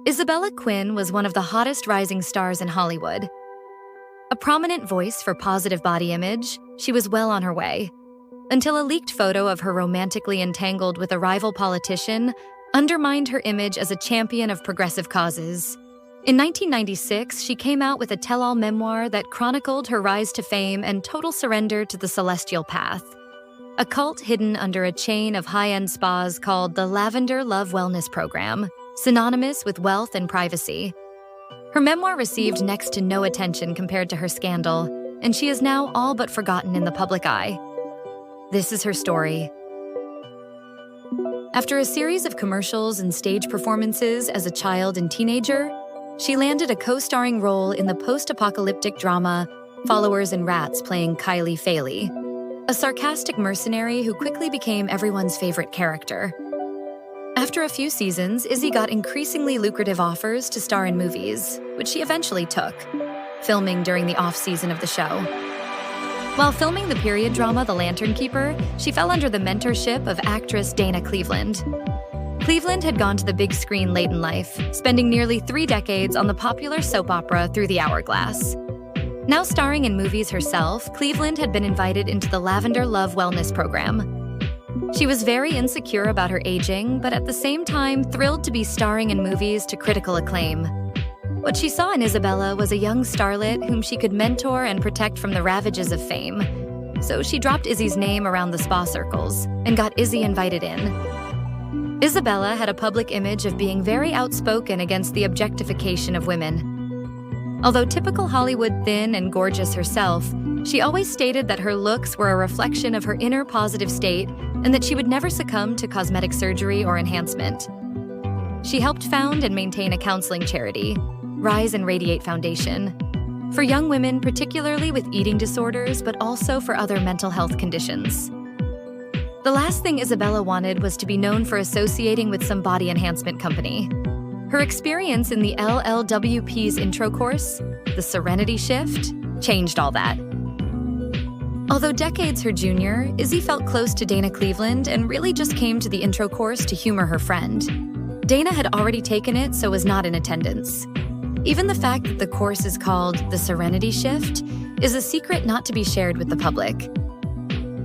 Isabella Quinn was one of the hottest rising stars in Hollywood. A prominent voice for positive body image, she was well on her way, until a leaked photo of her romantically entangled with a rival politician undermined her image as a champion of progressive causes. In 1996, she came out with a tell-all memoir that chronicled her rise to fame and total surrender to the celestial path, a cult hidden under a chain of high-end spas called the Lavender Love Wellness Program, synonymous with wealth and privacy. Her memoir received next to no attention compared to her scandal, and she is now all but forgotten in the public eye. This is her story. After a series of commercials and stage performances as a child and teenager, she landed a co-starring role in the post-apocalyptic drama Followers and Rats, playing Kylie Faley, a sarcastic mercenary who quickly became everyone's favorite character. After a few seasons, Izzy got increasingly lucrative offers to star in movies, which she eventually took, filming during the off-season of the show. While filming the period drama The Lantern Keeper, she fell under the mentorship of actress Dana Cleveland. Cleveland had gone to the big screen late in life, spending nearly 3 decades on the popular soap opera Through the Hourglass. Now starring in movies herself, Cleveland had been invited into the Lavender Love Wellness Program. She was very insecure about her aging, but at the same time thrilled to be starring in movies to critical acclaim. What she saw in Isabella was a young starlet whom she could mentor and protect from the ravages of fame. So she dropped Izzy's name around the spa circles and got Izzy invited in. Isabella had a public image of being very outspoken against the objectification of women. Although typical Hollywood thin and gorgeous herself, she always stated that her looks were a reflection of her inner positive state and that she would never succumb to cosmetic surgery or enhancement. She helped found and maintain a counseling charity, Rise and Radiate Foundation, for young women particularly with eating disorders, but also for other mental health conditions. The last thing Isabella wanted was to be known for associating with some body enhancement company. Her experience in the LLWP's intro course, the Serenity Shift, changed all that. Although decades her junior, Izzy felt close to Dana Cleveland and really just came to the intro course to humor her friend. Dana had already taken it, so was not in attendance. Even the fact that the course is called the Serenity Shift is a secret not to be shared with the public.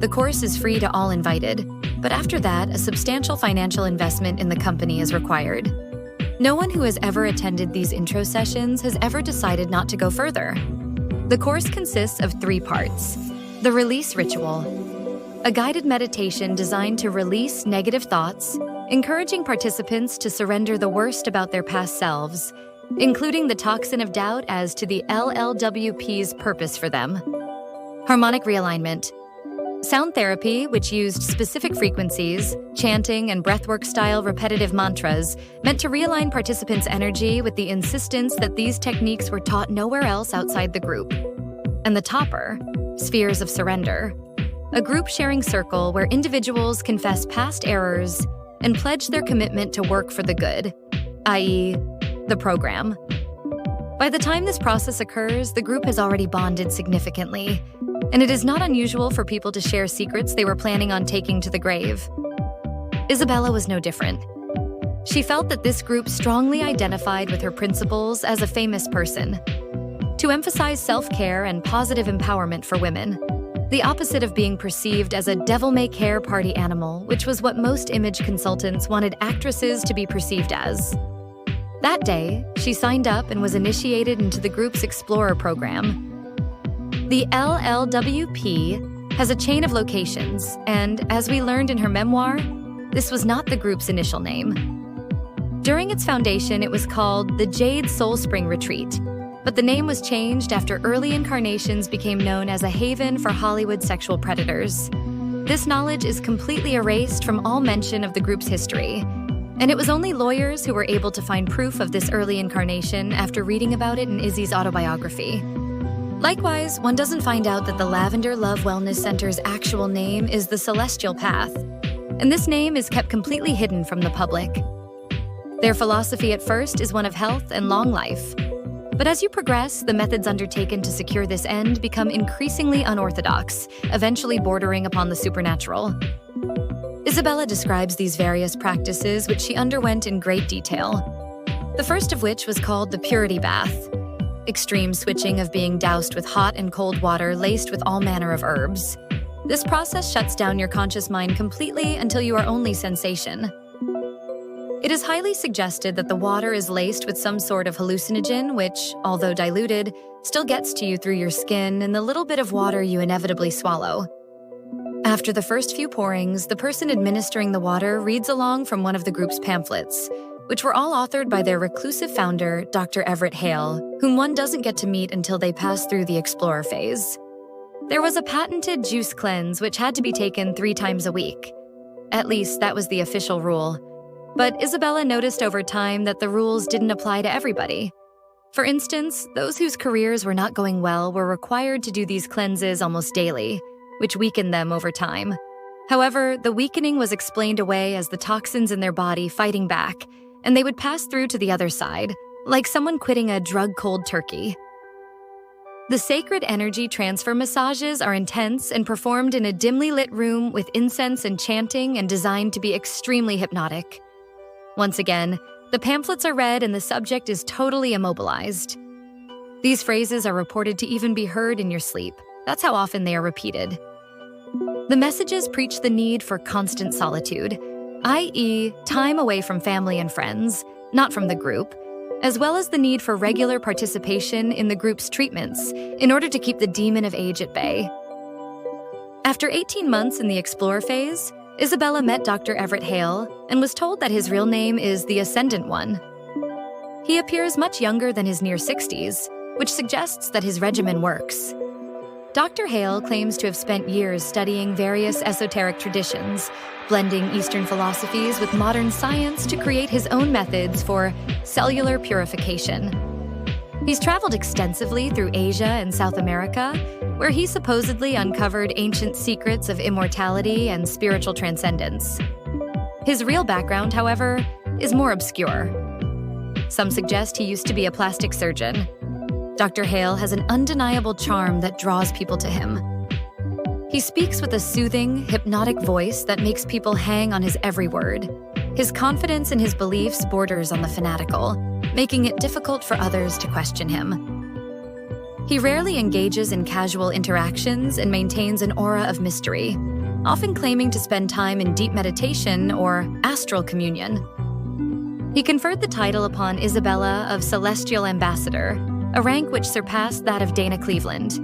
The course is free to all invited, but after that, a substantial financial investment in the company is required. No one who has ever attended these intro sessions has ever decided not to go further. The course consists of 3 parts. The Release Ritual, a guided meditation designed to release negative thoughts, encouraging participants to surrender the worst about their past selves, including the toxin of doubt as to the LLWP's purpose for them. Harmonic Realignment, sound therapy, which used specific frequencies, chanting, and breathwork-style repetitive mantras, meant to realign participants' energy with the insistence that these techniques were taught nowhere else outside the group. And the topper, Spheres of Surrender, a group-sharing circle where individuals confess past errors and pledge their commitment to work for the good, i.e., the program. By the time this process occurs, the group has already bonded significantly, and it is not unusual for people to share secrets they were planning on taking to the grave. Isabella was no different. She felt that this group strongly identified with her principles as a famous person, to emphasize self-care and positive empowerment for women, the opposite of being perceived as a devil-may-care party animal, which was what most image consultants wanted actresses to be perceived as. That day, she signed up and was initiated into the group's Explorer program. The LLWP has a chain of locations, and as we learned in her memoir, this was not the group's initial name. During its foundation, it was called the Jade Soul Spring Retreat, but the name was changed after early incarnations became known as a haven for Hollywood sexual predators. This knowledge is completely erased from all mention of the group's history, and it was only lawyers who were able to find proof of this early incarnation after reading about it in Izzy's autobiography. Likewise, one doesn't find out that the Lavender Love Wellness Center's actual name is the Celestial Path, and this name is kept completely hidden from the public. Their philosophy at first is one of health and long life. But as you progress, the methods undertaken to secure this end become increasingly unorthodox, eventually bordering upon the supernatural. Isabella describes these various practices, which she underwent in great detail. The first of which was called the purity bath, extreme switching of being doused with hot and cold water laced with all manner of herbs. This process shuts down your conscious mind completely until you are only sensation. It is highly suggested that the water is laced with some sort of hallucinogen which, although diluted, still gets to you through your skin and the little bit of water you inevitably swallow. After the first few pourings, the person administering the water reads along from one of the group's pamphlets, which were all authored by their reclusive founder, Dr. Everett Hale, whom one doesn't get to meet until they pass through the explorer phase. There was a patented juice cleanse which had to be taken 3 times a week. At least that was the official rule. But Isabella noticed over time that the rules didn't apply to everybody. For instance, those whose careers were not going well were required to do these cleanses almost daily, which weakened them over time. However, the weakening was explained away as the toxins in their body fighting back, and they would pass through to the other side, like someone quitting a drug cold turkey. The sacred energy transfer massages are intense and performed in a dimly lit room with incense and chanting and designed to be extremely hypnotic. Once again, the pamphlets are read and the subject is totally immobilized. These phrases are reported to even be heard in your sleep. That's how often they are repeated. The messages preach the need for constant solitude, i.e., time away from family and friends, not from the group, as well as the need for regular participation in the group's treatments in order to keep the demon of age at bay. After 18 months in the Explorer phase, Isabella met Dr. Everett Hale and was told that his real name is the Ascendant One. He appears much younger than his near 60s, which suggests that his regimen works. Dr. Hale claims to have spent years studying various esoteric traditions, blending Eastern philosophies with modern science to create his own methods for cellular purification. He's traveled extensively through Asia and South America, where he supposedly uncovered ancient secrets of immortality and spiritual transcendence. His real background, however, is more obscure. Some suggest he used to be a plastic surgeon. Dr. Hale has an undeniable charm that draws people to him. He speaks with a soothing, hypnotic voice that makes people hang on his every word. His confidence in his beliefs borders on the fanatical, making it difficult for others to question him. He rarely engages in casual interactions and maintains an aura of mystery, often claiming to spend time in deep meditation or astral communion. He conferred the title upon Isabella of Celestial Ambassador, a rank which surpassed that of Dana Cleveland.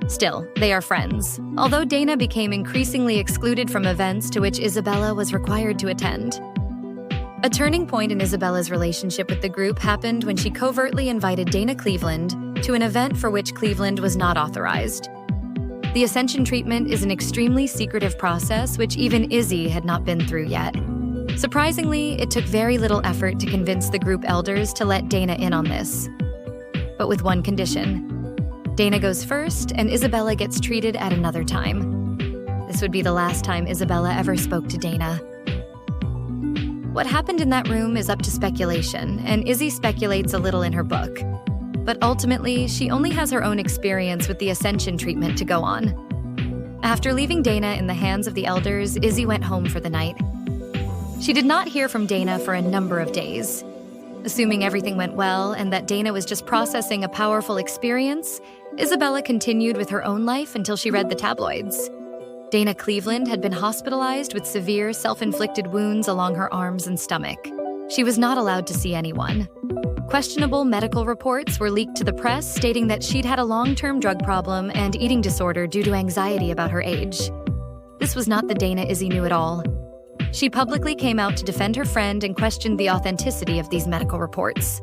Still, they are friends, although Dana became increasingly excluded from events to which Isabella was required to attend. A turning point in Isabella's relationship with the group happened when she covertly invited Dana Cleveland to an event for which Cleveland was not authorized. The Ascension treatment is an extremely secretive process which even Izzy had not been through yet. Surprisingly, it took very little effort to convince the group elders to let Dana in on this. But with one condition. Dana goes first, and Isabella gets treated at another time. This would be the last time Isabella ever spoke to Dana. What happened in that room is up to speculation, and Izzy speculates a little in her book. But ultimately, she only has her own experience with the Ascension treatment to go on. After leaving Dana in the hands of the elders, Izzy went home for the night. She did not hear from Dana for a number of days. Assuming everything went well and that Dana was just processing a powerful experience, Isabella continued with her own life until she read the tabloids. Dana Cleveland had been hospitalized with severe self-inflicted wounds along her arms and stomach. She was not allowed to see anyone. Questionable medical reports were leaked to the press stating that she'd had a long-term drug problem and eating disorder due to anxiety about her age. This was not the Dana Izzy knew at all. She publicly came out to defend her friend and questioned the authenticity of these medical reports.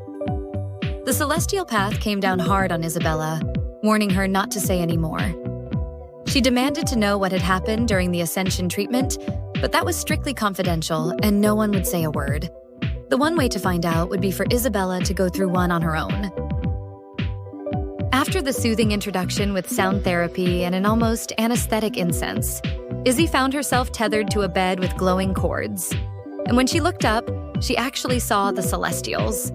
The celestial path came down hard on Isabella, warning her not to say any more. She demanded to know what had happened during the Ascension treatment, but that was strictly confidential and no one would say a word. The one way to find out would be for Isabella to go through one on her own. After the soothing introduction with sound therapy and an almost anesthetic incense, Izzy found herself tethered to a bed with glowing cords. And when she looked up, she actually saw the Celestials.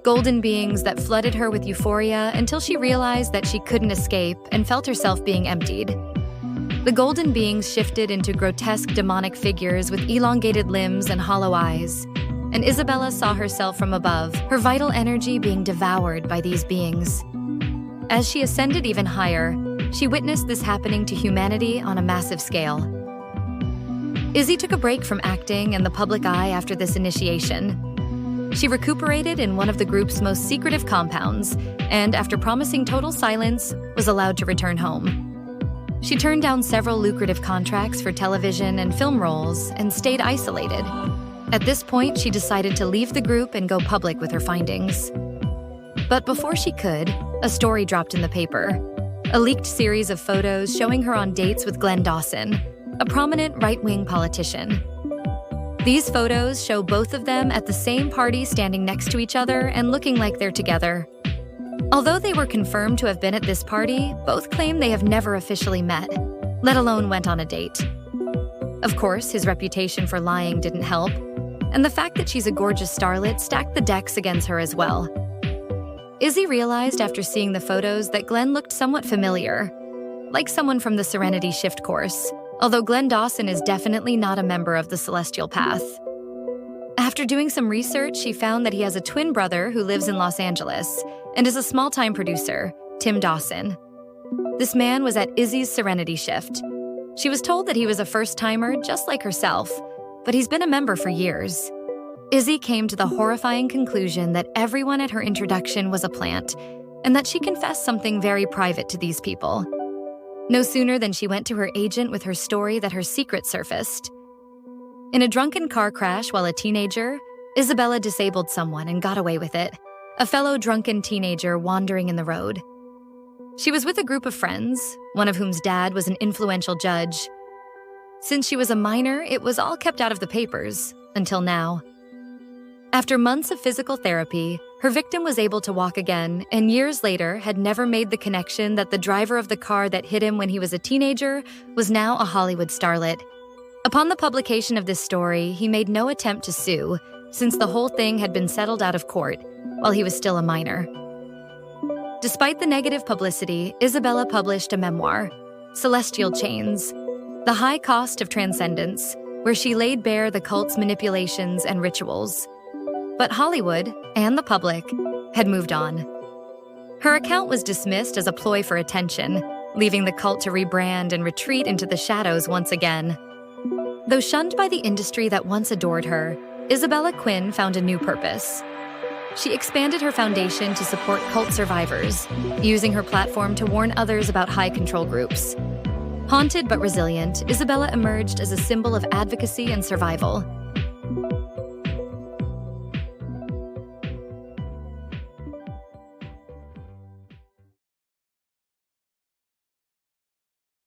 Golden beings that flooded her with euphoria until she realized that she couldn't escape and felt herself being emptied. The golden beings shifted into grotesque demonic figures with elongated limbs and hollow eyes. and Isabella saw herself from above, her vital energy being devoured by these beings. As she ascended even higher, she witnessed this happening to humanity on a massive scale. Izzy took a break from acting and the public eye after this initiation. She recuperated in one of the group's most secretive compounds, and after promising total silence, was allowed to return home. She turned down several lucrative contracts for television and film roles and stayed isolated. At this point, she decided to leave the group and go public with her findings. But before she could, a story dropped in the paper. A leaked series of photos showing her on dates with Glenn Dawson, a prominent right-wing politician. These photos show both of them at the same party standing next to each other and looking like they're together. Although they were confirmed to have been at this party, both claim they have never officially met, let alone went on a date. Of course, his reputation for lying didn't help, and the fact that she's a gorgeous starlet stacked the decks against her as well. Izzy realized after seeing the photos that Glenn looked somewhat familiar, like someone from the Serenity Shift course, although Glenn Dawson is definitely not a member of the Celestial Path. After doing some research, she found that he has a twin brother who lives in Los Angeles and is a small-time producer, Tim Dawson. This man was at Izzy's Serenity Shift. She was told that he was a first-timer just like herself, but he's been a member for years. Izzy came to the horrifying conclusion that everyone at her introduction was a plant, and that she confessed something very private to these people. No sooner than she went to her agent with her story that her secret surfaced. In a drunken car crash while a teenager, Isabella disabled someone and got away with it, a fellow drunken teenager wandering in the road. She was with a group of friends, one of whom's dad was an influential judge. Since she was a minor, it was all kept out of the papers, until now. After months of physical therapy, her victim was able to walk again, and years later had never made the connection that the driver of the car that hit him when he was a teenager was now a Hollywood starlet. Upon the publication of this story, he made no attempt to sue, since the whole thing had been settled out of court, while he was still a minor. Despite the negative publicity, Isabella published a memoir, Celestial Chains, The High Cost of Transcendence, where she laid bare the cult's manipulations and rituals. But Hollywood, and the public, had moved on. Her account was dismissed as a ploy for attention, leaving the cult to rebrand and retreat into the shadows once again. Though shunned by the industry that once adored her, Isabella Quinn found a new purpose. She expanded her foundation to support cult survivors, using her platform to warn others about high-control groups. Haunted but resilient, Isabella emerged as a symbol of advocacy and survival.